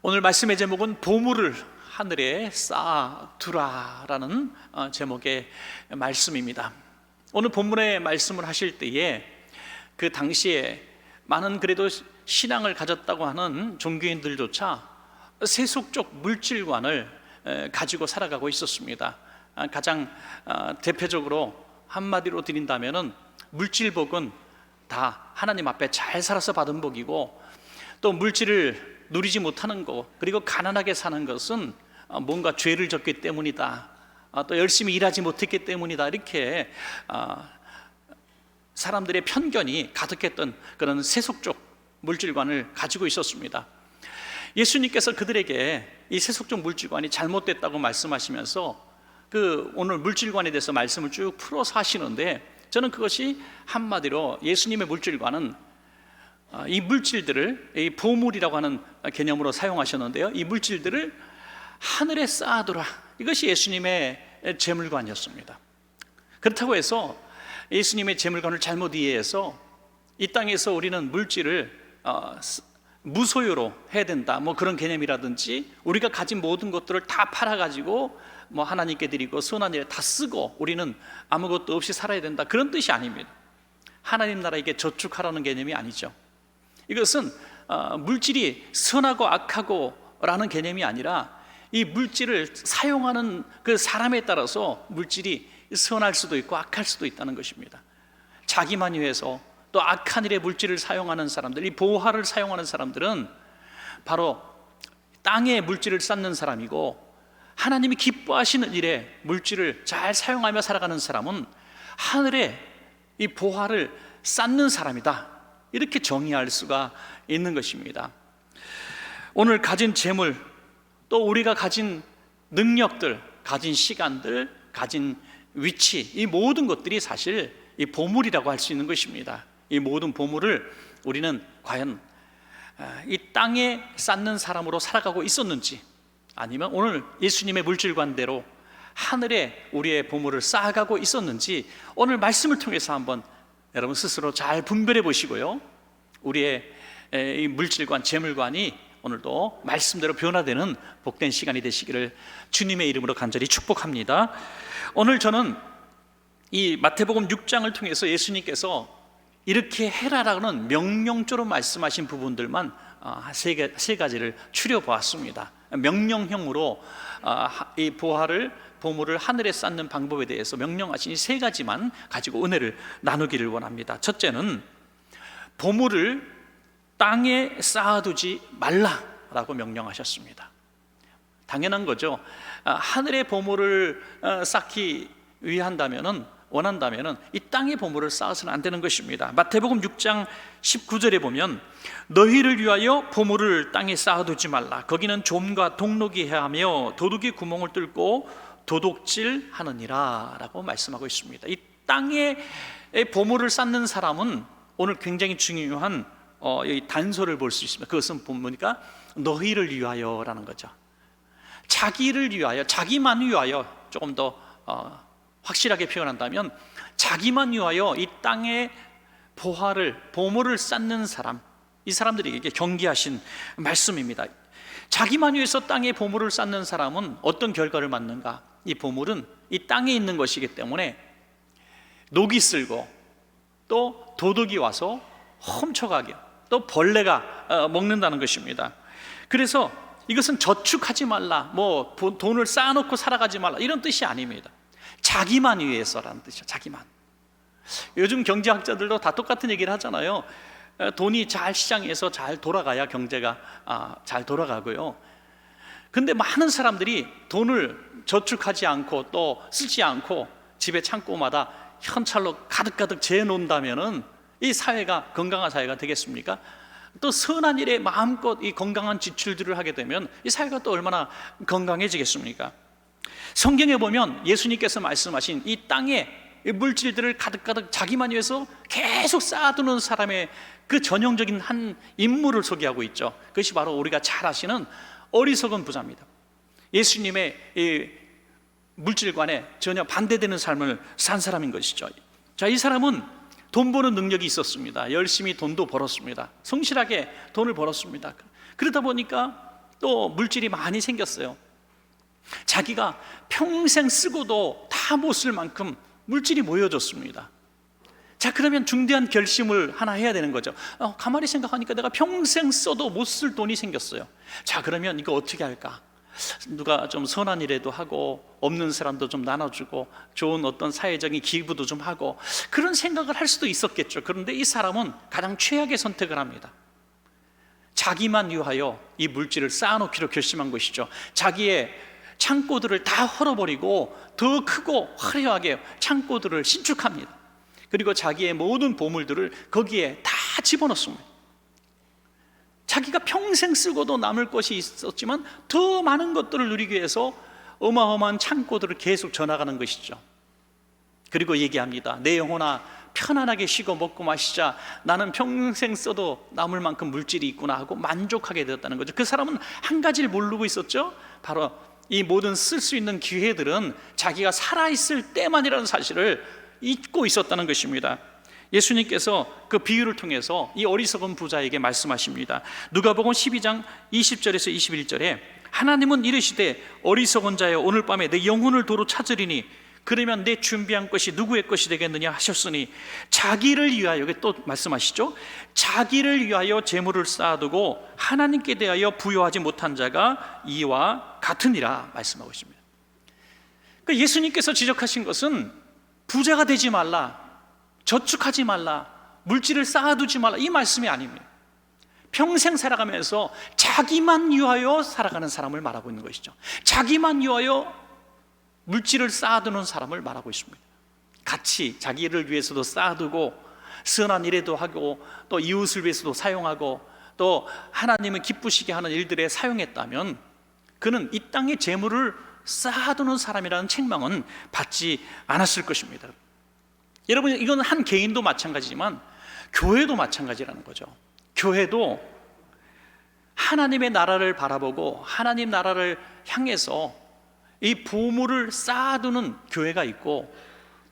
오늘 말씀의 제목은 보물을 하늘에 쌓아두라라는 제목의 말씀입니다. 오늘 본문의 말씀을 하실 때에 그 당시에 많은 그래도 신앙을 가졌다고 하는 종교인들조차 세속적 물질관을 가지고 살아가고 있었습니다. 가장 대표적으로 한마디로 드린다면은 물질복은 다 하나님 앞에 잘 살아서 받은 복이고, 또 물질을 누리지 못하는 것, 그리고 가난하게 사는 것은 뭔가 죄를 졌기 때문이다, 또 열심히 일하지 못했기 때문이다, 이렇게 사람들의 편견이 가득했던 그런 세속적 물질관을 가지고 있었습니다. 예수님께서 그들에게 이 세속적 물질관이 잘못됐다고 말씀하시면서 오늘 물질관에 대해서 말씀을 쭉 풀어서 하시는데, 저는 그것이 한마디로 예수님의 물질관은 이 물질들을 이 보물이라고 하는 개념으로 사용하셨는데요, 이 물질들을 하늘에 쌓아두라, 이것이 예수님의 재물관이었습니다. 그렇다고 해서 예수님의 재물관을 잘못 이해해서 이 땅에서 우리는 물질을 무소유로 해야 된다, 뭐 그런 개념이라든지, 우리가 가진 모든 것들을 다 팔아가지고 뭐 하나님께 드리고 선한 일에 다 쓰고 우리는 아무것도 없이 살아야 된다, 그런 뜻이 아닙니다. 하나님 나라에게 저축하라는 개념이 아니죠. 이것은 물질이 선하고 악하고 라는 개념이 아니라, 이 물질을 사용하는 그 사람에 따라서 물질이 선할 수도 있고 악할 수도 있다는 것입니다. 자기만 위해서 또 악한 일에 물질을 사용하는 사람들, 이 보화를 사용하는 사람들은 바로 땅에 물질을 쌓는 사람이고, 하나님이 기뻐하시는 일에 물질을 잘 사용하며 살아가는 사람은 하늘에 이 보화를 쌓는 사람이다, 이렇게 정의할 수가 있는 것입니다. 오늘 가진 재물, 또 우리가 가진 능력들, 가진 시간들, 가진 위치, 이 모든 것들이 사실 이 보물이라고 할 수 있는 것입니다. 이 모든 보물을 우리는 과연 이 땅에 쌓는 사람으로 살아가고 있었는지, 아니면 오늘 예수님의 물질관대로 하늘에 우리의 보물을 쌓아가고 있었는지, 오늘 말씀을 통해서 한번 여러분 스스로 잘 분별해 보시고요, 우리의 이 물질관, 재물관이 오늘도 말씀대로 변화되는 복된 시간이 되시기를 주님의 이름으로 간절히 축복합니다. 오늘 저는 이 마태복음 6장을 통해서 예수님께서 이렇게 해라라는 명령조로 말씀하신 부분들만 세 가지를 추려보았습니다. 명령형으로 이 보물을 하늘에 쌓는 방법에 대해서 명령하신 이 세 가지만 가지고 은혜를 나누기를 원합니다. 첫째는 보물을 땅에 쌓아두지 말라라고 명령하셨습니다. 당연한 거죠. 하늘의 보물을 쌓기 원한다면은 이 땅의 보물을 쌓아서는 안 되는 것입니다. 마태복음 6장 19절에 보면 너희를 위하여 보물을 땅에 쌓아두지 말라. 거기는 좀과 동록이 해하며 도둑이 구멍을 뚫고 도둑질하느니라 라고 말씀하고 있습니다. 이 땅에 보물을 쌓는 사람은 오늘 굉장히 중요한 이 단서를 볼 수 있습니다. 그것은 보니까 너희를 위하여라는 거죠. 자기를 위하여, 자기만 위하여, 조금 더 확실하게 표현한다면 자기만 위하여 이 땅에 보물을 쌓는 사람, 이 사람들에게 경계하신 말씀입니다. 자기만 위해서 땅에 보물을 쌓는 사람은 어떤 결과를 맞는가? 이 보물은 이 땅에 있는 것이기 때문에 녹이 쓸고 또 도둑이 와서 훔쳐가게, 또 벌레가 먹는다는 것입니다. 그래서 이것은 저축하지 말라, 뭐 돈을 쌓아놓고 살아가지 말라, 이런 뜻이 아닙니다. 자기만 위해서라는 뜻이죠. 자기만. 요즘 경제학자들도 다 똑같은 얘기를 하잖아요. 돈이 잘 시장에서 잘 돌아가야 경제가 잘 돌아가고요. 근데 많은 사람들이 돈을 저축하지 않고 또 쓰지 않고 집에 창고마다 현찰로 가득가득 재놓는다면은 이 사회가 건강한 사회가 되겠습니까? 또 선한 일에 마음껏 이 건강한 지출들을 하게 되면 이 사회가 또 얼마나 건강해지겠습니까? 성경에 보면 예수님께서 말씀하신 이 땅에 물질들을 가득가득 자기만 위해서 계속 쌓아두는 사람의 그 전형적인 한 인물을 소개하고 있죠. 그것이 바로 우리가 잘 아시는 어리석은 부자입니다. 예수님의 이 물질관에 전혀 반대되는 삶을 산 사람인 것이죠. 자, 이 사람은 돈 버는 능력이 있었습니다. 열심히 돈도 벌었습니다. 성실하게 돈을 벌었습니다. 그러다 보니까 또 물질이 많이 생겼어요. 자기가 평생 쓰고도 다 못 쓸 만큼 물질이 모여졌습니다. 자, 그러면 중대한 결심을 하나 해야 되는 거죠. 가만히 생각하니까 내가 평생 써도 못 쓸 돈이 생겼어요. 자, 그러면 이거 어떻게 할까? 누가 좀 선한 일에도 하고, 없는 사람도 좀 나눠주고, 좋은 어떤 사회적인 기부도 좀 하고, 그런 생각을 할 수도 있었겠죠. 그런데 이 사람은 가장 최악의 선택을 합니다. 자기만 위하여 이 물질을 쌓아놓기로 결심한 것이죠. 자기의 창고들을 다 헐어버리고 더 크고 화려하게 창고들을 신축합니다. 그리고 자기의 모든 보물들을 거기에 다 집어넣습니다. 자기가 평생 쓰고도 남을 것이 있었지만 더 많은 것들을 누리기 위해서 어마어마한 창고들을 계속 져나가는 것이죠. 그리고 얘기합니다. 내 영혼아, 편안하게 쉬고 먹고 마시자. 나는 평생 써도 남을 만큼 물질이 있구나 하고 만족하게 되었다는 거죠. 그 사람은 한 가지를 모르고 있었죠. 바로 이 모든 쓸 수 있는 기회들은 자기가 살아있을 때만이라는 사실을 잊고 있었다는 것입니다. 예수님께서 그 비유를 통해서 이 어리석은 부자에게 말씀하십니다. 누가복음 12장 20절에서 21절에 하나님은 이르시되 어리석은 자여, 오늘 밤에 내 영혼을 도로 찾으리니 그러면 내 준비한 것이 누구의 것이 되겠느냐 하셨으니, 자기를 위하여, 또 말씀하시죠. 자기를 위하여 재물을 쌓아두고 하나님께 대하여 부여하지 못한 자가 이와 같으니라 말씀하고 있습니다. 그러니까 예수님께서 지적하신 것은 부자가 되지 말라, 저축하지 말라, 물질을 쌓아두지 말라, 이 말씀이 아닙니다. 평생 살아가면서 자기만 위하여 살아가는 사람을 말하고 있는 것이죠. 자기만 위하여 물질을 쌓아두는 사람을 말하고 있습니다. 같이 자기를 위해서도 쌓아두고 선한 일에도 하고 또 이웃을 위해서도 사용하고 또 하나님을 기쁘시게 하는 일들에 사용했다면 그는 이 땅에 재물을 쌓아두는 사람이라는 책망은 받지 않았을 것입니다. 여러분, 이건 한 개인도 마찬가지지만 교회도 마찬가지라는 거죠. 교회도 하나님의 나라를 바라보고 하나님 나라를 향해서 이 보물을 쌓아두는 교회가 있고,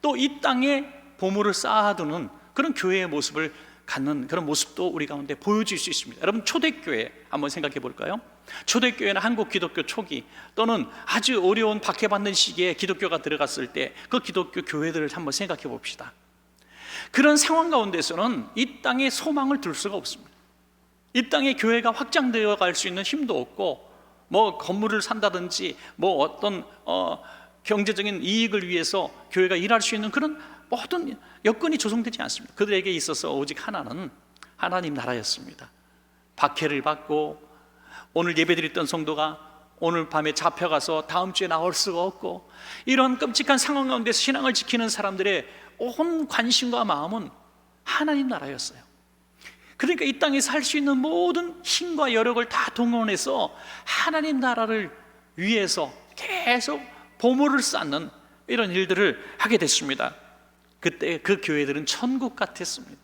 또 이 땅에 보물을 쌓아두는 그런 교회의 모습을 갖는 그런 모습도 우리 가운데 보여질 수 있습니다. 여러분, 초대교회 한번 생각해 볼까요? 초대교회는 한국 기독교 초기 또는 아주 어려운 박해받는 시기에 기독교가 들어갔을 때 그 기독교 교회들을 한번 생각해 봅시다. 그런 상황 가운데서는 이 땅에 소망을 둘 수가 없습니다. 이 땅에 교회가 확장되어 갈 수 있는 힘도 없고, 뭐 건물을 산다든지 뭐 어떤 경제적인 이익을 위해서 교회가 일할 수 있는 그런 모든 여건이 조성되지 않습니다. 그들에게 있어서 오직 하나는 하나님 나라였습니다. 박해를 받고 오늘 예배드렸던 성도가 오늘 밤에 잡혀가서 다음 주에 나올 수가 없고, 이런 끔찍한 상황 가운데서 신앙을 지키는 사람들의 온 관심과 마음은 하나님 나라였어요. 그러니까 이 땅에서 할 수 있는 모든 힘과 여력을 다 동원해서 하나님 나라를 위해서 계속 보물을 쌓는 이런 일들을 하게 됐습니다. 그때 그 교회들은 천국 같았습니다.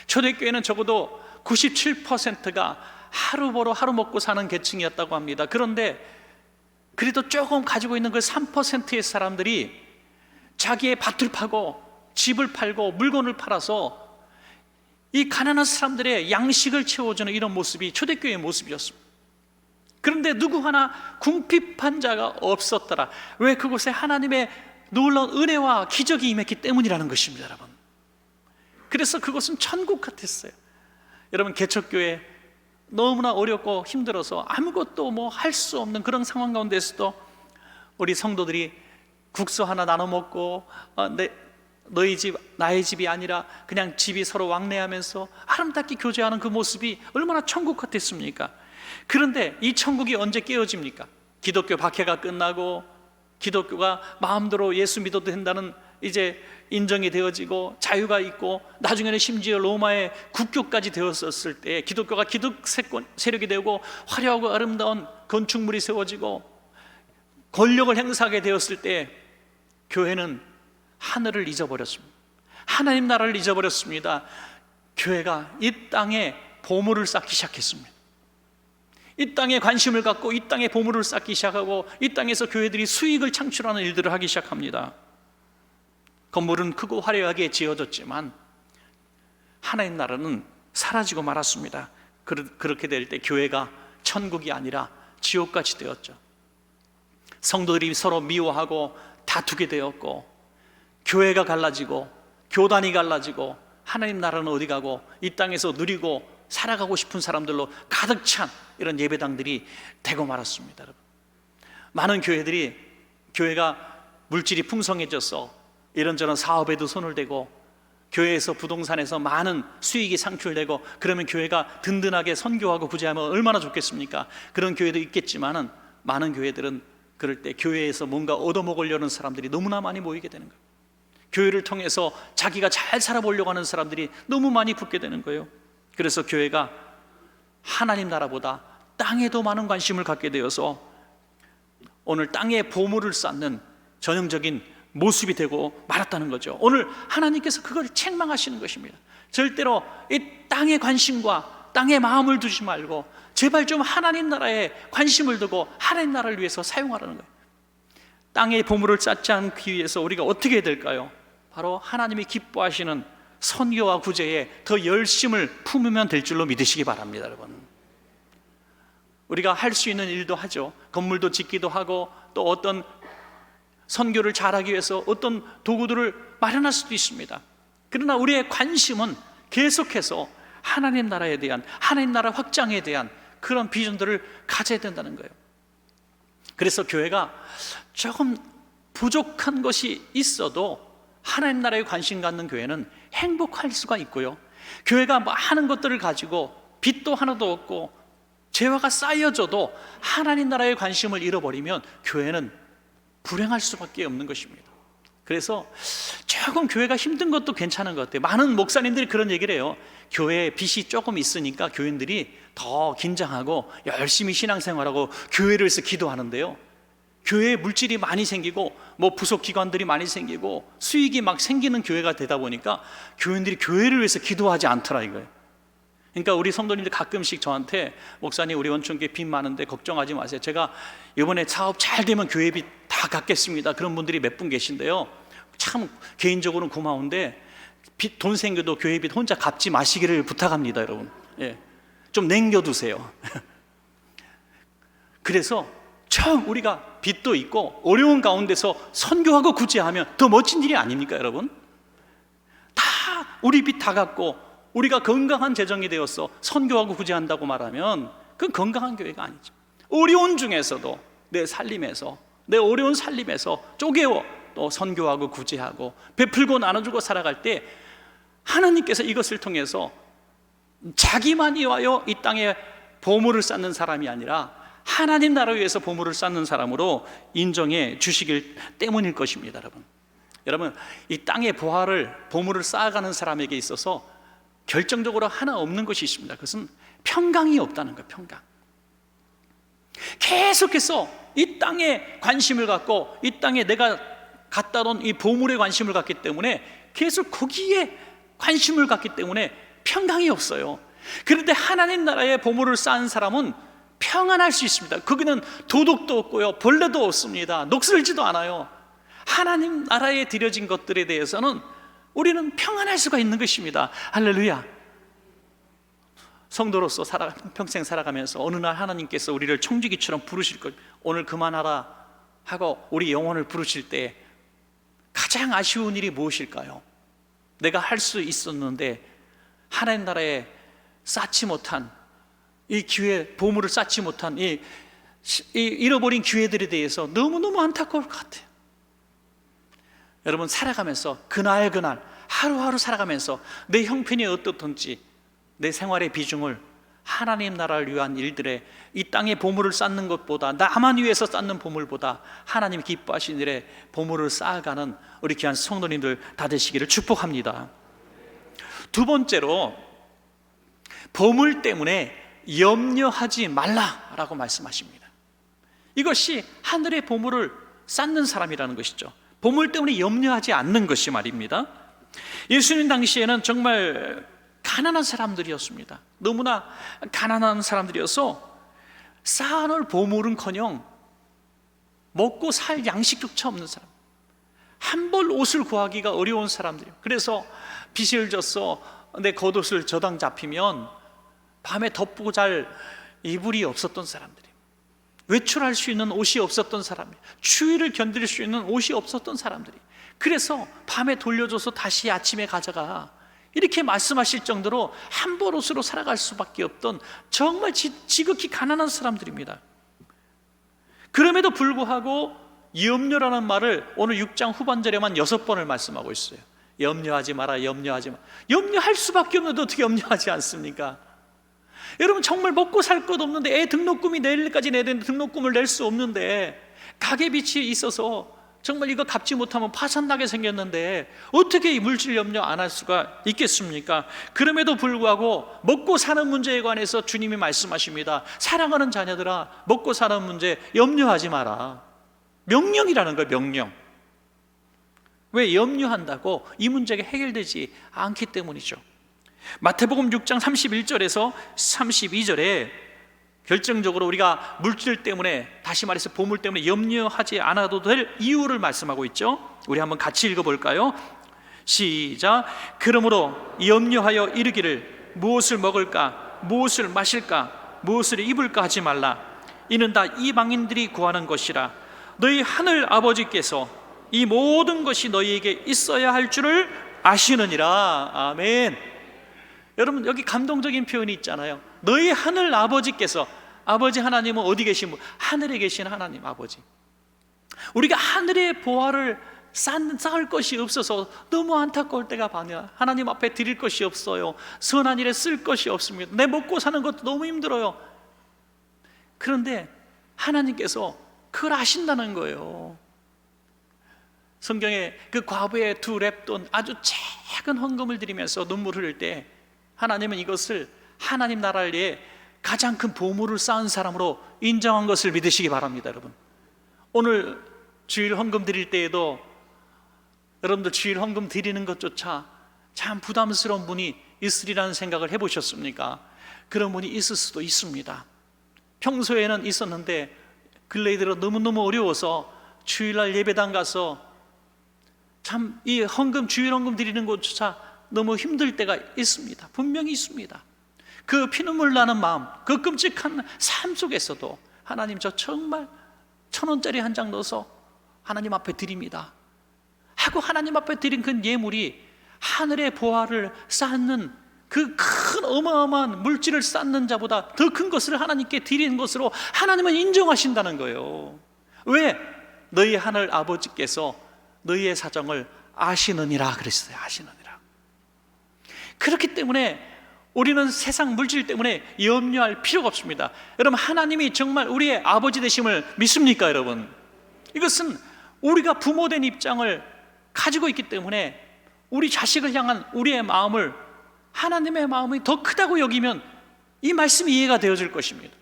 초대교회는 적어도 97%가 하루 벌어 하루 먹고 사는 계층이었다고 합니다. 그런데 그래도 조금 가지고 있는 그 3%의 사람들이 자기의 밭을 파고 집을 팔고 물건을 팔아서 이 가난한 사람들의 양식을 채워주는 이런 모습이 초대교회의 모습이었습니다. 그런데 누구 하나 궁핍한 자가 없었더라. 왜? 그곳에 하나님의 놀라운 은혜와 기적이 임했기 때문이라는 것입니다, 여러분. 그래서 그것은 천국 같았어요. 여러분, 개척교회 너무나 어렵고 힘들어서 아무것도 뭐 할 수 없는 그런 상황 가운데서도 우리 성도들이 국수 하나 나눠 먹고 너희 집 나의 집이 아니라 그냥 집이 서로 왕래하면서 아름답게 교제하는 그 모습이 얼마나 천국 같았습니까? 그런데 이 천국이 언제 깨어집니까? 기독교 박해가 끝나고 기독교가 마음대로 예수 믿어도 된다는 이제 인정이 되어지고 자유가 있고, 나중에는 심지어 로마의 국교까지 되었을 때 기독교가 기득 세력이 되고 화려하고 아름다운 건축물이 세워지고 권력을 행사하게 되었을 때 교회는 하늘을 잊어버렸습니다. 하나님 나라를 잊어버렸습니다. 교회가 이 땅에 보물을 쌓기 시작했습니다. 이 땅에 관심을 갖고 이 땅에 보물을 쌓기 시작하고 이 땅에서 교회들이 수익을 창출하는 일들을 하기 시작합니다. 건물은 크고 화려하게 지어졌지만 하나님 나라는 사라지고 말았습니다. 그렇게 될 때 교회가 천국이 아니라 지옥같이 되었죠. 성도들이 서로 미워하고 다투게 되었고, 교회가 갈라지고 교단이 갈라지고, 하나님 나라는 어디 가고 이 땅에서 누리고 살아가고 싶은 사람들로 가득 찬 이런 예배당들이 되고 말았습니다. 여러분, 많은 교회가 물질이 풍성해져서 이런저런 사업에도 손을 대고, 교회에서 부동산에서 많은 수익이 창출되고, 그러면 교회가 든든하게 선교하고 구제하면 얼마나 좋겠습니까? 그런 교회도 있겠지만은 많은 교회들은 그럴 때 교회에서 뭔가 얻어먹으려는 사람들이 너무나 많이 모이게 되는 거예요. 교회를 통해서 자기가 잘 살아보려고 하는 사람들이 너무 많이 붙게 되는 거예요. 그래서 교회가 하나님 나라보다 땅에도 많은 관심을 갖게 되어서 오늘 땅에 보물을 쌓는 전형적인 모습이 되고 말았다는 거죠. 오늘 하나님께서 그걸 책망하시는 것입니다. 절대로 이 땅의 관심과 땅의 마음을 두지 말고 제발 좀 하나님 나라에 관심을 두고 하나님 나라를 위해서 사용하라는 거예요. 땅의 보물을 쌓지 않기 위해서 우리가 어떻게 해야 될까요? 바로 하나님이 기뻐하시는 선교와 구제에 더 열심을 품으면 될 줄로 믿으시기 바랍니다. 여러분, 우리가 할 수 있는 일도 하죠. 건물도 짓기도 하고, 또 어떤 선교를 잘하기 위해서 어떤 도구들을 마련할 수도 있습니다. 그러나 우리의 관심은 계속해서 하나님 나라에 대한, 하나님 나라 확장에 대한 그런 비전들을 가져야 된다는 거예요. 그래서 교회가 조금 부족한 것이 있어도 하나님 나라에 관심 갖는 교회는 행복할 수가 있고요, 교회가 많은 것들을 가지고 빚도 하나도 없고 재화가 쌓여져도 하나님 나라의 관심을 잃어버리면 교회는 불행할 수밖에 없는 것입니다. 그래서 조금 교회가 힘든 것도 괜찮은 것 같아요. 많은 목사님들이 그런 얘기를 해요. 교회에 빚이 조금 있으니까 교인들이 더 긴장하고 열심히 신앙생활하고 교회를 위해서 기도하는데요, 교회에 물질이 많이 생기고 뭐 부속 기관들이 많이 생기고 수익이 막 생기는 교회가 되다 보니까 교인들이 교회를 위해서 기도하지 않더라 이거예요. 그러니까 우리 성도님들 가끔씩 저한테, 목사님 우리 원천교회 빚 많은데 걱정하지 마세요, 제가 이번에 사업 잘 되면 교회 빚 다 갚겠습니다, 그런 분들이 몇 분 계신데요, 참 개인적으로는 고마운데 돈 생겨도 교회 빚 혼자 갚지 마시기를 부탁합니다. 여러분, 좀 남겨두세요. 그래서 참 우리가 빚도 있고 어려운 가운데서 선교하고 구제하면 더 멋진 일이 아닙니까? 여러분, 다 우리 빚 다 갚고 우리가 건강한 재정이 되어서 선교하고 구제한다고 말하면 그건 건강한 교회가 아니죠. 어려운 중에서도 내 살림에서, 내 어려운 살림에서 쪼개워 또 선교하고 구제하고 베풀고 나눠주고 살아갈 때 하나님께서 이것을 통해서 자기만 위하여 이 땅에 보물을 쌓는 사람이 아니라 하나님 나라를 위해서 보물을 쌓는 사람으로 인정해 주시길 때문일 것입니다. 여러분, 이 땅의 보물을 쌓아가는 사람에게 있어서 결정적으로 하나 없는 것이 있습니다. 그것은 평강이 없다는 거예요. 평강. 계속해서 이 땅에 관심을 갖고 이 땅에 내가 갖다 놓은 이 보물에 관심을 갖기 때문에 계속 거기에 관심을 갖기 때문에 평강이 없어요. 그런데 하나님 나라의 보물을 쌓은 사람은 평안할 수 있습니다. 거기는 도둑도 없고요, 벌레도 없습니다. 녹슬지도 않아요. 하나님 나라에 드려진 것들에 대해서는 우리는 평안할 수가 있는 것입니다. 할렐루야. 성도로서 평생 살아가면서 어느 날 하나님께서 우리를 청지기처럼 부르실 것, 오늘 그만하라 하고 우리 영혼을 부르실 때 가장 아쉬운 일이 무엇일까요? 내가 할 수 있었는데 하나님 나라에 쌓지 못한 이 기회, 보물을 쌓지 못한 이 잃어버린 기회들에 대해서 너무너무 안타까울 것 같아요. 여러분, 살아가면서 그날 하루하루 살아가면서 내 형편이 어떻든지 내 생활의 비중을 하나님 나라를 위한 일들에, 이 땅에 보물을 쌓는 것보다, 나만 위해서 쌓는 보물보다 하나님 기뻐하신 일에 보물을 쌓아가는 우리 귀한 성도님들 다 되시기를 축복합니다. 두 번째로, 보물 때문에 염려하지 말라라고 말씀하십니다. 이것이 하늘의 보물을 쌓는 사람이라는 것이죠. 보물 때문에 염려하지 않는 것이 말입니다. 예수님 당시에는 정말 가난한 사람들이었습니다. 너무나 가난한 사람들이어서 쌓아놓을 보물은커녕 먹고 살 양식조차 없는 사람, 한 벌 옷을 구하기가 어려운 사람들이에요. 그래서 빚을 져서 내 겉옷을 저당 잡히면 밤에 덮고 잘 이불이 없었던 사람들이에요. 외출할 수 있는 옷이 없었던 사람이, 추위를 견딜 수 있는 옷이 없었던 사람들이, 그래서 밤에 돌려줘서 다시 아침에 가져가, 이렇게 말씀하실 정도로 한 벌 옷으로 살아갈 수밖에 없던 정말 지극히 가난한 사람들입니다. 그럼에도 불구하고 염려라는 말을 오늘 6장 후반절에만 6번을 말씀하고 있어요. 염려하지 마라, 염려하지 마라. 염려할 수밖에 없는데 어떻게 염려하지 않습니까? 여러분, 정말 먹고 살 것 없는데, 애 등록금이 내일까지 내야 되는데 등록금을 낼 수 없는데, 가계빚이 있어서 정말 이거 갚지 못하면 파산나게 생겼는데 어떻게 이 물질 염려 안 할 수가 있겠습니까? 그럼에도 불구하고 먹고 사는 문제에 관해서 주님이 말씀하십니다. 사랑하는 자녀들아, 먹고 사는 문제 염려하지 마라. 명령이라는 거예요, 명령. 왜 염려한다고? 이 문제가 해결되지 않기 때문이죠. 마태복음 6장 31절에서 32절에 결정적으로 우리가 물질 때문에, 다시 말해서 보물 때문에 염려하지 않아도 될 이유를 말씀하고 있죠. 우리 한번 같이 읽어볼까요? 시작. 그러므로 염려하여 이르기를 무엇을 먹을까, 무엇을 마실까, 무엇을 입을까 하지 말라. 이는 다 이방인들이 구하는 것이라. 너희 하늘 아버지께서 이 모든 것이 너희에게 있어야 할 줄을 아시느니라. 아멘. 여러분, 여기 감동적인 표현이 있잖아요. 너희 하늘 아버지께서, 아버지 하나님은 어디 계신 분? 하늘에 계신 하나님 아버지. 우리가 하늘의 보화를 쌓을 것이 없어서 너무 안타까울 때가 많아요. 하나님 앞에 드릴 것이 없어요. 선한 일에 쓸 것이 없습니다. 내 먹고 사는 것도 너무 힘들어요. 그런데 하나님께서 그걸 아신다는 거예요. 성경에 그 과부의 2렙돈, 아주 작은 헌금을 드리면서 눈물 흘릴 때 하나님은 이것을 하나님 나라에 가장 큰 보물을 쌓은 사람으로 인정한 것을 믿으시기 바랍니다. 여러분, 오늘 주일 헌금 드릴 때에도 여러분들 주일 헌금 드리는 것조차 참 부담스러운 분이 있으리라는 생각을 해보셨습니까? 그런 분이 있을 수도 있습니다. 평소에는 있었는데 근래에 들어 너무너무 어려워서 주일날 예배당 가서 참 이 헌금, 주일 헌금 드리는 것조차 너무 힘들 때가 있습니다. 분명히 있습니다. 그 피눈물 나는 마음, 그 끔찍한 삶 속에서도 하나님, 저 정말 1,000원짜리 한 장 넣어서 하나님 앞에 드립니다 하고 하나님 앞에 드린 그 예물이 하늘의 보화를 쌓는 그 큰 어마어마한 물질을 쌓는 자보다 더 큰 것을 하나님께 드리는 것으로 하나님은 인정하신다는 거예요. 왜? 너희 하늘 아버지께서 너희의 사정을 아시느니라 그랬어요. 아시느니라. 그렇기 때문에 우리는 세상 물질 때문에 염려할 필요가 없습니다. 여러분, 하나님이 정말 우리의 아버지 되심을 믿습니까, 여러분? 이것은 우리가 부모된 입장을 가지고 있기 때문에 우리 자식을 향한 우리의 마음을 하나님의 마음이 더 크다고 여기면 이 말씀이 이해가 되어질 것입니다.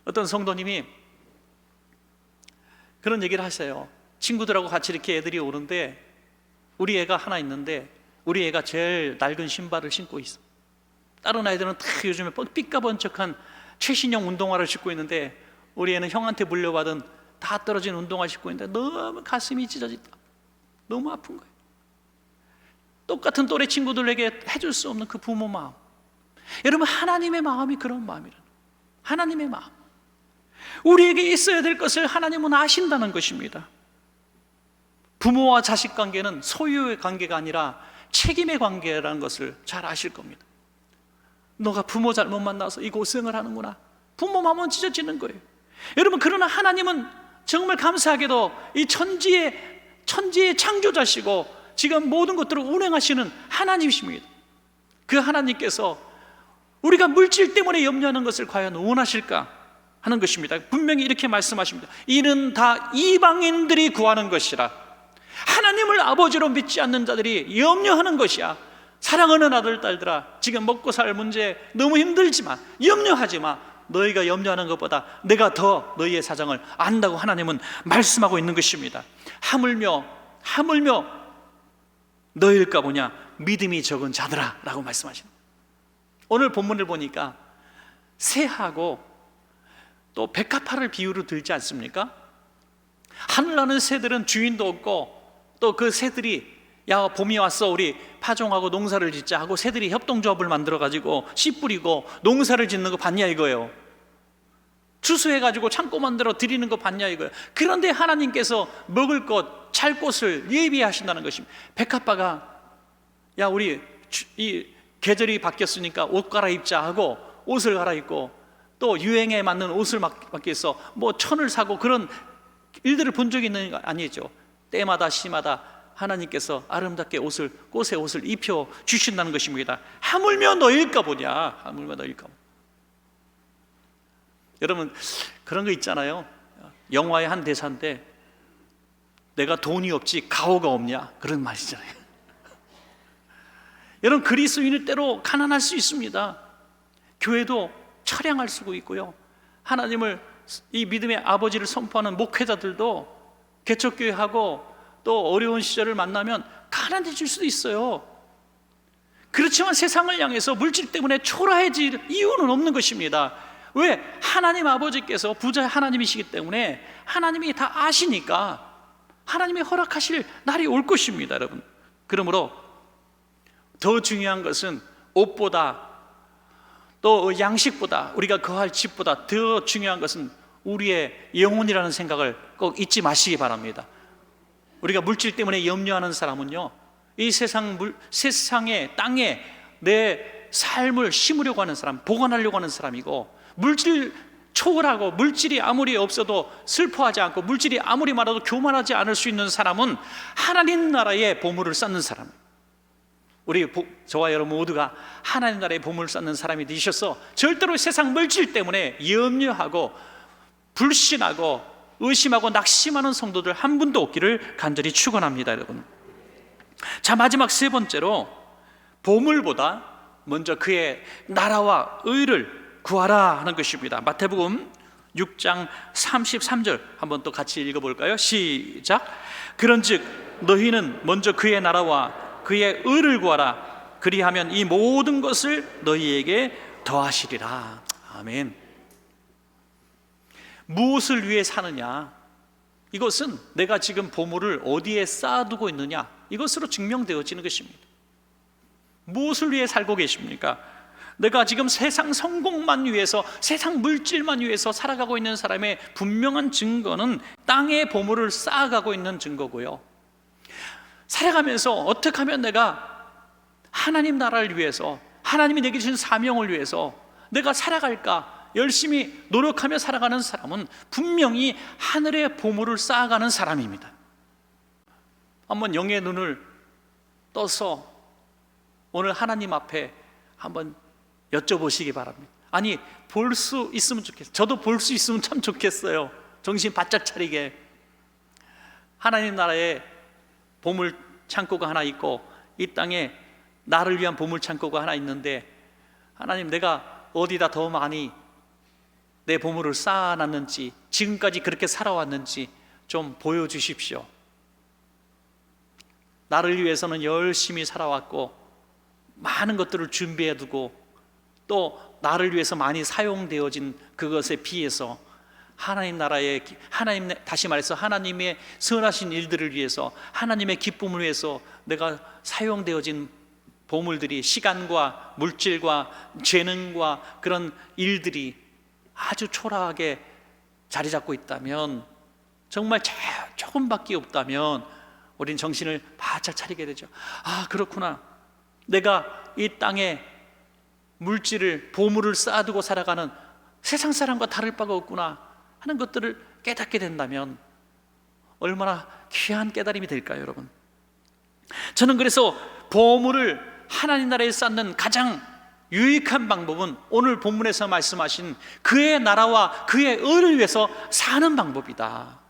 어떤 성도님이 그런 얘기를 하세요. 친구들하고 같이 이렇게 애들이 오는데 우리 애가 하나 있는데 우리 애가 제일 낡은 신발을 신고 있어. 다른 아이들은 다 요즘에 삐까번쩍한 최신형 운동화를 신고 있는데 우리 애는 형한테 물려받은 다 떨어진 운동화 신고 있는데 너무 가슴이 찢어진다. 너무 아픈 거예요. 똑같은 또래 친구들에게 해줄 수 없는 그 부모 마음. 여러분, 하나님의 마음이 그런 마음이라는 거예요. 하나님의 마음. 우리에게 있어야 될 것을 하나님은 아신다는 것입니다. 부모와 자식 관계는 소유의 관계가 아니라 책임의 관계라는 것을 잘 아실 겁니다. 너가 부모 잘못 만나서 이 고생을 하는구나. 부모 마음은 찢어지는 거예요. 여러분, 그러나 하나님은 정말 감사하게도 이 천지의 창조자시고 지금 모든 것들을 운행하시는 하나님이십니다. 그 하나님께서 우리가 물질 때문에 염려하는 것을 과연 원하실까 하는 것입니다. 분명히 이렇게 말씀하십니다. 이는 다 이방인들이 구하는 것이라. 하나님을 아버지로 믿지 않는 자들이 염려하는 것이야. 사랑하는 아들, 딸들아, 지금 먹고 살 문제 너무 힘들지만 염려하지 마. 너희가 염려하는 것보다 내가 더 너희의 사정을 안다고 하나님은 말씀하고 있는 것입니다. 하물며 너희일까 보냐, 믿음이 적은 자들아 라고 말씀하십니다. 오늘 본문을 보니까 새하고 또 백합화를 비유로 들지 않습니까? 하늘나는 새들은 주인도 없고 또 그 새들이 야, 봄이 왔어, 우리 파종하고 농사를 짓자 하고 새들이 협동조합을 만들어 가지고 씨 뿌리고 농사를 짓는 거 봤냐 이거예요. 추수해가지고 창고 만들어 드리는 거 봤냐 이거예요. 그런데 하나님께서 먹을 것, 잘 곳을 예비하신다는 것입니다. 백합바가 야 우리 이 계절이 바뀌었으니까 옷 갈아입자 하고 옷을 갈아입고 또 유행에 맞는 옷을 맞기 위해서 뭐 천을 사고 그런 일들을 본 적이 있는 거 아니죠. 때마다 시마다 하나님께서 아름답게 꽃의 옷을 입혀 주신다는 것입니다. 하물며 너일까 보냐, 하물며 너일까 보냐. 여러분 그런 거 있잖아요. 영화의 한 대사인데 내가 돈이 없지 가오가 없냐 그런 말이잖아요. 여러분 그리스도인일 때로 가난할 수 있습니다. 교회도 처량할 수도 있고요. 하나님을 이 믿음의 아버지를 선포하는 목회자들도 개척교회하고 또 어려운 시절을 만나면 가난해질 수도 있어요. 그렇지만 세상을 향해서 물질 때문에 초라해질 이유는 없는 것입니다. 왜? 하나님 아버지께서 부자 하나님이시기 때문에 하나님이 다 아시니까 하나님이 허락하실 날이 올 것입니다, 여러분. 그러므로 더 중요한 것은 옷보다 또 양식보다 우리가 거할 집보다 더 중요한 것은 우리의 영혼이라는 생각을 꼭 잊지 마시기 바랍니다. 우리가 물질 때문에 염려하는 사람은요, 이 세상의 땅에 내 삶을 심으려고 하는 사람, 보관하려고 하는 사람이고, 물질 초월하고 물질이 아무리 없어도 슬퍼하지 않고 물질이 아무리 많아도 교만하지 않을 수 있는 사람은 하나님 나라의 보물을 쌓는 사람입니다. 저와 여러분 모두가 하나님 나라의 보물을 쌓는 사람이 되셔서 절대로 세상 물질 때문에 염려하고 불신하고 의심하고 낙심하는 성도들 한 분도 없기를 간절히 축원합니다, 여러분. 자, 마지막 세 번째로 보물보다 먼저 그의 나라와 의를 구하라 하는 것입니다. 마태복음 6장 33절 한번 또 같이 읽어볼까요? 시작. 그런즉 너희는 먼저 그의 나라와 그의 의를 구하라. 그리하면 이 모든 것을 너희에게 더하시리라. 아멘. 무엇을 위해 사느냐? 이것은 내가 지금 보물을 어디에 쌓아두고 있느냐, 이것으로 증명되어지는 것입니다. 무엇을 위해 살고 계십니까? 내가 지금 세상 성공만 위해서, 세상 물질만 위해서 살아가고 있는 사람의 분명한 증거는 땅의 보물을 쌓아가고 있는 증거고요, 살아가면서 어떻게 하면 내가 하나님 나라를 위해서, 하나님이 내게 주신 사명을 위해서 내가 살아갈까 열심히 노력하며 살아가는 사람은 분명히 하늘의 보물을 쌓아가는 사람입니다. 한번 영의 눈을 떠서 오늘 하나님 앞에 한번 여쭤보시기 바랍니다. 아니, 볼 수 있으면 좋겠어요. 저도 볼 수 있으면 참 좋겠어요. 정신 바짝 차리게. 하나님 나라에 보물 창고가 하나 있고 이 땅에 나를 위한 보물 창고가 하나 있는데, 하나님, 내가 어디다 더 많이 내 보물을 쌓아놨는지, 지금까지 그렇게 살아왔는지 좀 보여주십시오. 나를 위해서는 열심히 살아왔고 많은 것들을 준비해두고 또 나를 위해서 많이 사용되어진 그것에 비해서 하나님 나라의, 다시 말해서 하나님의 선하신 일들을 위해서, 하나님의 기쁨을 위해서 내가 사용되어진 보물들이, 시간과 물질과 재능과 그런 일들이 아주 초라하게 자리 잡고 있다면, 정말 조금밖에 없다면 우린 정신을 바짝 차리게 되죠. 아, 그렇구나. 내가 이 땅에 물질을, 보물을 쌓아두고 살아가는 세상 사람과 다를 바가 없구나 하는 것들을 깨닫게 된다면 얼마나 귀한 깨달음이 될까요, 여러분? 저는 그래서 보물을 하나님 나라에 쌓는 가장 유익한 방법은 오늘 본문에서 말씀하신 그의 나라와 그의 의를 위해서 사는 방법이다.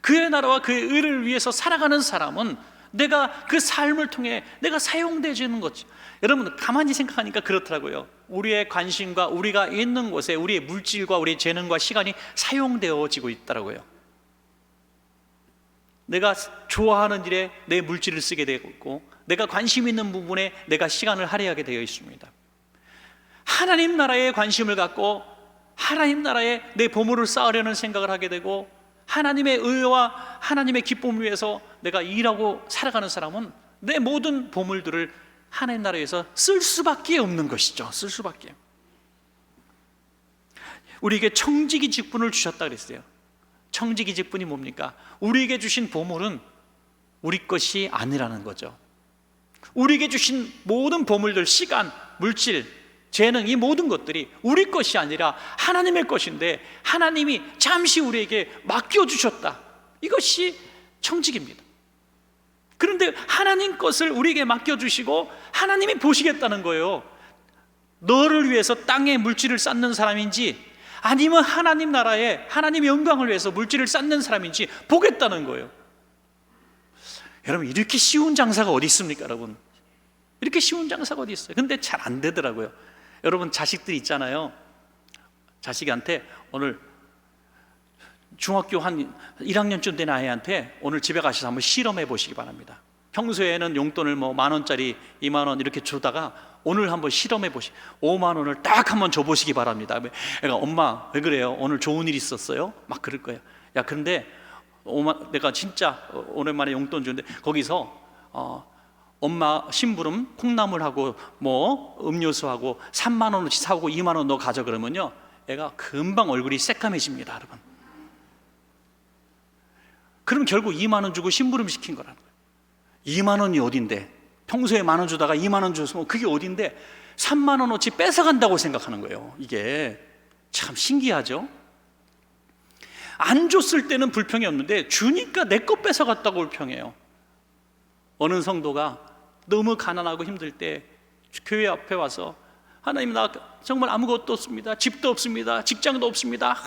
그의 나라와 그의 의를 위해서 살아가는 사람은 내가 그 삶을 통해 내가 사용되어지는 거죠. 여러분, 가만히 생각하니까 그렇더라고요. 우리의 관심과 우리가 있는 곳에 우리의 물질과 우리의 재능과 시간이 사용되어지고 있더라고요. 내가 좋아하는 일에 내 물질을 쓰게 되고, 내가 관심 있는 부분에 내가 시간을 할애하게 되어 있습니다. 하나님 나라에 관심을 갖고 하나님 나라에 내 보물을 쌓으려는 생각을 하게 되고, 하나님의 의와 하나님의 기쁨을 위해서 내가 일하고 살아가는 사람은 내 모든 보물들을 하나님 나라에서 쓸 수밖에 없는 것이죠. 쓸 수밖에. 우리에게 청지기 직분을 주셨다 그랬어요. 청지기 직분이 뭡니까? 우리에게 주신 보물은 우리 것이 아니라는 거죠. 우리에게 주신 모든 보물들, 시간, 물질, 재능, 이 모든 것들이 우리 것이 아니라 하나님의 것인데 하나님이 잠시 우리에게 맡겨주셨다. 이것이 청직입니다. 그런데 하나님 것을 우리에게 맡겨주시고 하나님이 보시겠다는 거예요. 너를 위해서 땅에 물질을 쌓는 사람인지 아니면 하나님 나라에 하나님의 영광을 위해서 물질을 쌓는 사람인지 보겠다는 거예요. 여러분, 이렇게 쉬운 장사가 어디 있습니까? 여러분, 이렇게 쉬운 장사가 어디 있어요? 근데 잘 안 되더라고요. 여러분, 자식들 있잖아요. 자식한테 오늘 중학교 한 1학년쯤 된 아이한테 오늘 집에 가셔서 한번 실험해 보시기 바랍니다. 평소에는 용돈을 뭐 10,000원짜리 20,000원 이렇게 주다가 오늘 한번 실험해 보시. 50,000원을 딱 한번 줘보시기 바랍니다. 애가 엄마 왜 그래요? 오늘 좋은 일 있었어요? 막 그럴 거예요. 야, 그런데 내가 진짜 오랜만에 용돈 주는데 거기서 엄마 심부름 콩나물하고 뭐 음료수하고 30,000원어치 사오고 20,000원 너 가져 그러면요, 애가 금방 얼굴이 새까매집니다, 여러분. 그럼 결국 20,000원 주고 심부름 시킨 거라는 거예요. 20,000원이 어딘데? 평소에 10,000원 주다가 20,000원 줬으면 그게 어딘데 30,000원어치 뺏어간다고 생각하는 거예요. 이게 참 신기하죠? 안 줬을 때는 불평이 없는데 주니까 내 거 뺏어갔다고 불평해요. 어느 성도가 너무 가난하고 힘들 때 교회 앞에 와서 하나님, 나 정말 아무것도 없습니다. 집도 없습니다. 직장도 없습니다.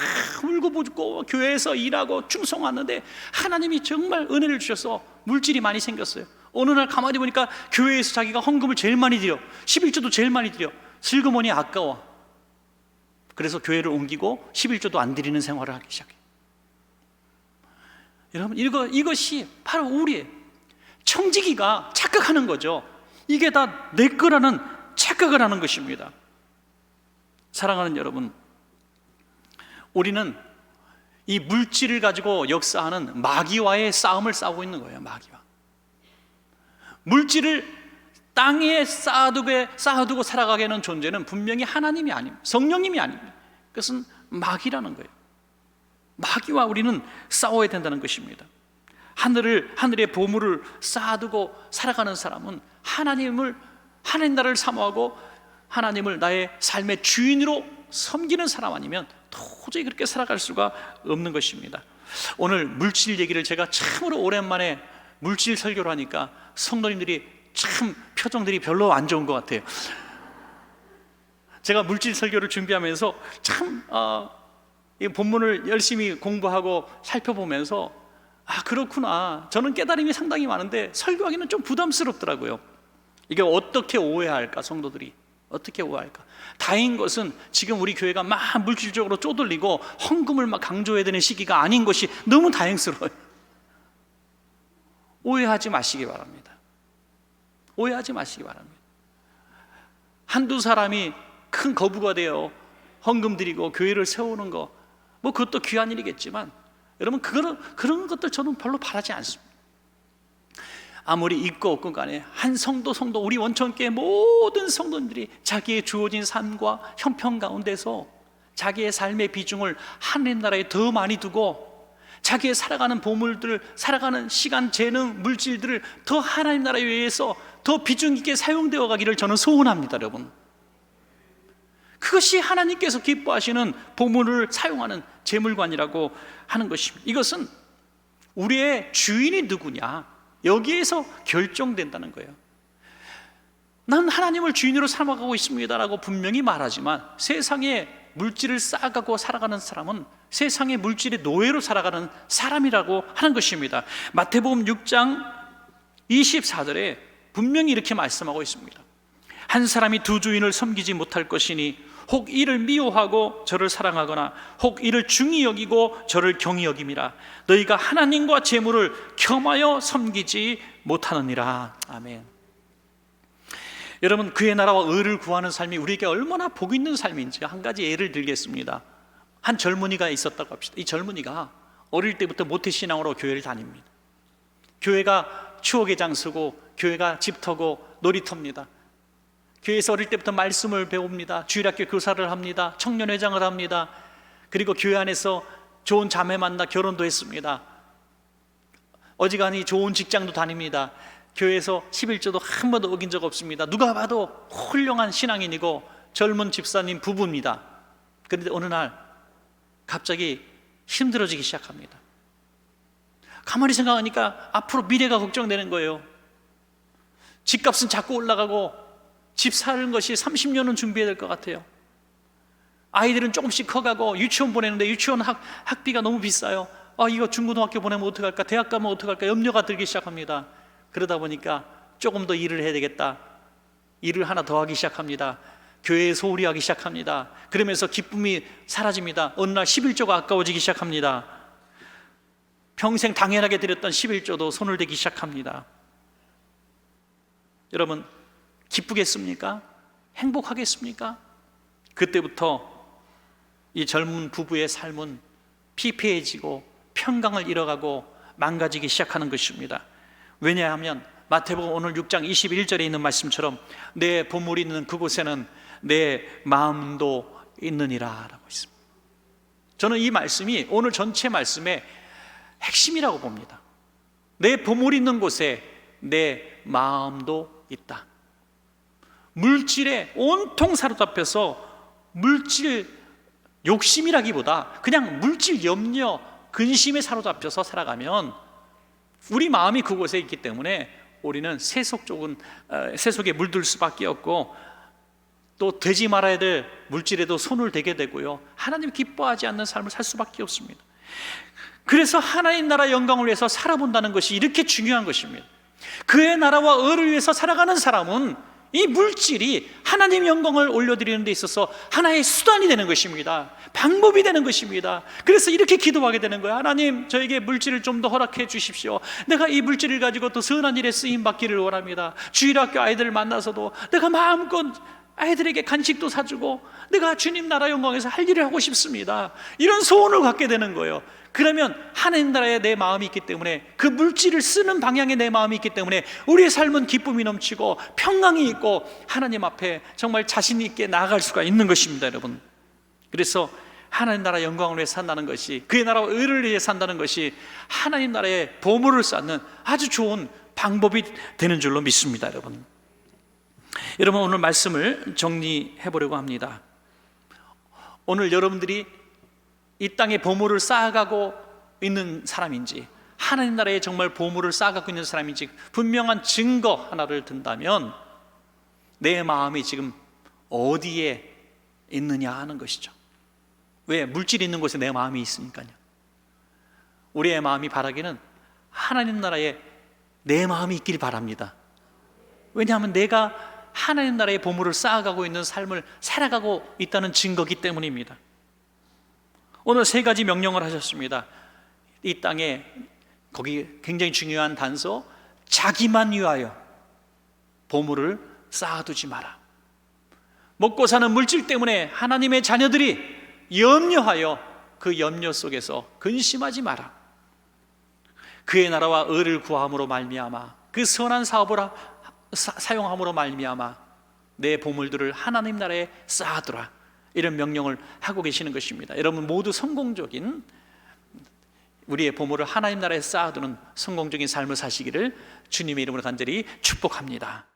울고 불고 교회에서 일하고 충성하는데 하나님이 정말 은혜를 주셔서 물질이 많이 생겼어요. 어느 날 가만히 보니까 교회에서 자기가 헌금을 제일 많이 드려, 11조도 제일 많이 드려. 슬그머니 아까워. 그래서 교회를 옮기고 11조도 안 드리는 생활을 하기 시작해요. 여러분, 이것이 바로 우리의 청지기가 착각하는 거죠. 이게 다 내 거라는 착각을 하는 것입니다. 사랑하는 여러분, 우리는 이 물질을 가지고 역사하는 마귀와의 싸움을 싸우고 있는 거예요. 마귀와. 물질을 땅에 쌓아두고 살아가게 하는 존재는 분명히 하나님이 아닙니다. 성령님이 아닙니다. 그것은 마귀라는 거예요. 마귀와 우리는 싸워야 된다는 것입니다. 하늘의 보물을 쌓아두고 살아가는 사람은 하나님 나라를 사모하고 하나님을 나의 삶의 주인으로 섬기는 사람 아니면 도저히 그렇게 살아갈 수가 없는 것입니다. 오늘 물질 얘기를 제가 참으로 오랜만에 물질 설교를 하니까 성도님들이 참 표정들이 별로 안 좋은 것 같아요. 제가 물질 설교를 준비하면서 참 이 본문을 열심히 공부하고 살펴보면서 그렇구나, 저는 깨달음이 상당히 많은데 설교하기는 좀 부담스럽더라고요. 이게 어떻게 오해할까? 성도들이 어떻게 오해할까? 다행인 것은 지금 우리 교회가 막 물질적으로 쪼들리고 헌금을 막 강조해야 되는 시기가 아닌 것이 너무 다행스러워요. 오해하지 마시기 바랍니다. 오해하지 마시기 바랍니다. 한두 사람이 큰 거부가 되어 헌금 드리고 교회를 세우는 거, 뭐 그것도 귀한 일이겠지만 여러분, 그런 것들 저는 별로 바라지 않습니다. 아무리 있고 없고 간에 한 성도 우리 원천교회 모든 성도들이 자기의 주어진 삶과 형편 가운데서 자기의 삶의 비중을 하나님 나라에 더 많이 두고 자기의 살아가는 보물들, 살아가는 시간, 재능, 물질들을 더 하나님 나라에 의해서 더 비중 있게 사용되어 가기를 저는 소원합니다. 여러분, 그것이 하나님께서 기뻐하시는 보물을 사용하는 재물관이라고 하는 것입니다. 이것은 우리의 주인이 누구냐, 여기에서 결정된다는 거예요. 난 하나님을 주인으로 삼아가고 있습니다라고 분명히 말하지만 세상에 물질을 쌓아가고 살아가는 사람은 세상의 물질의 노예로 살아가는 사람이라고 하는 것입니다. 마태복음 6장 24절에 분명히 이렇게 말씀하고 있습니다. 한 사람이 두 주인을 섬기지 못할 것이니 혹 이를 미워하고 저를 사랑하거나 혹 이를 중히 여기고 저를 경히 여김이라. 너희가 하나님과 재물을 겸하여 섬기지 못하느니라. 아멘. 여러분, 그의 나라와 의를 구하는 삶이 우리에게 얼마나 복 있는 삶인지 한 가지 예를 들겠습니다. 한 젊은이가 있었다고 합시다. 이 젊은이가 어릴 때부터 모태신앙으로 교회를 다닙니다. 교회가 추억의 장소고 교회가 집터고 놀이터입니다. 교회에서 어릴 때부터 말씀을 배웁니다. 주일학교 교사를 합니다. 청년회장을 합니다. 그리고 교회 안에서 좋은 자매 만나 결혼도 했습니다. 어지간히 좋은 직장도 다닙니다. 교회에서 11조도 한 번도 어긴 적 없습니다. 누가 봐도 훌륭한 신앙인이고 젊은 집사님 부부입니다. 그런데 어느 날 갑자기 힘들어지기 시작합니다. 가만히 생각하니까 앞으로 미래가 걱정되는 거예요. 집값은 자꾸 올라가고 집 사는 것이 30년은 준비해야 될 것 같아요. 아이들은 조금씩 커가고 유치원 보내는데 유치원 학비가 너무 비싸요. 이거 중고등학교 보내면 어떡할까, 대학 가면 어떡할까 염려가 들기 시작합니다. 그러다 보니까 조금 더 일을 해야 되겠다, 일을 하나 더 하기 시작합니다. 교회에 소홀히 하기 시작합니다. 그러면서 기쁨이 사라집니다. 어느 날 11조가 아까워지기 시작합니다. 평생 당연하게 드렸던 11조도 손을 대기 시작합니다. 여러분, 기쁘겠습니까? 행복하겠습니까? 그때부터 이 젊은 부부의 삶은 피폐해지고 평강을 잃어가고 망가지기 시작하는 것입니다. 왜냐하면 마태복음 오늘 6장 21절에 있는 말씀처럼 내 보물이 있는 그곳에는 내 마음도 있느니라 라고 있습니다. 저는 이 말씀이 오늘 전체 말씀의 핵심이라고 봅니다. 내 보물이 있는 곳에 내 마음도 있다. 물질에 온통 사로잡혀서 물질 욕심이라기보다 그냥 물질 염려, 근심에 사로잡혀서 살아가면 우리 마음이 그곳에 있기 때문에 우리는 세속에 물들 수밖에 없고, 또 되지 말아야 될 물질에도 손을 대게 되고요, 하나님 기뻐하지 않는 삶을 살 수밖에 없습니다. 그래서 하나님 나라 영광을 위해서 살아본다는 것이 이렇게 중요한 것입니다. 그의 나라와 의를 위해서 살아가는 사람은 이 물질이 하나님 영광을 올려드리는 데 있어서 하나의 수단이 되는 것입니다. 방법이 되는 것입니다. 그래서 이렇게 기도하게 되는 거예요. 하나님, 저에게 물질을 좀 더 허락해 주십시오. 내가 이 물질을 가지고 또 선한 일에 쓰임 받기를 원합니다. 주일학교 아이들을 만나서도 내가 마음껏 아이들에게 간식도 사주고 내가 주님 나라 영광에서 할 일을 하고 싶습니다. 이런 소원을 갖게 되는 거예요. 그러면 하나님 나라에 내 마음이 있기 때문에, 그 물질을 쓰는 방향에 내 마음이 있기 때문에 우리의 삶은 기쁨이 넘치고 평강이 있고 하나님 앞에 정말 자신 있게 나아갈 수가 있는 것입니다, 여러분. 그래서 하나님 나라 영광을 위해 산다는 것이, 그의 나라와 의를 위해 산다는 것이 하나님 나라의 보물을 쌓는 아주 좋은 방법이 되는 줄로 믿습니다, 여러분. 여러분, 오늘 말씀을 정리해 보려고 합니다. 오늘 여러분들이 이 땅에 보물을 쌓아가고 있는 사람인지, 하나님 나라에 정말 보물을 쌓아가고 있는 사람인지 분명한 증거 하나를 든다면 내 마음이 지금 어디에 있느냐 하는 것이죠. 왜? 물질이 있는 곳에 내 마음이 있으니까요. 우리의 마음이 바라기는 하나님 나라에 내 마음이 있길 바랍니다. 왜냐하면 내가 하나님 나라의 보물을 쌓아가고 있는 삶을 살아가고 있다는 증거기 때문입니다. 오늘 3가지 명령을 하셨습니다. 이 땅에, 거기 굉장히 중요한 단서, 자기만 위하여 보물을 쌓아두지 마라. 먹고 사는 물질 때문에 하나님의 자녀들이 염려하여 그 염려 속에서 근심하지 마라. 그의 나라와 의를 구함으로 말미암아, 그 선한 사업을 사용함으로 말미암아 내 보물들을 하나님 나라에 쌓아두라. 이런 명령을 하고 계시는 것입니다. 여러분 모두 성공적인, 우리의 보물을 하나님 나라에 쌓아두는 성공적인 삶을 사시기를 주님의 이름으로 간절히 축복합니다.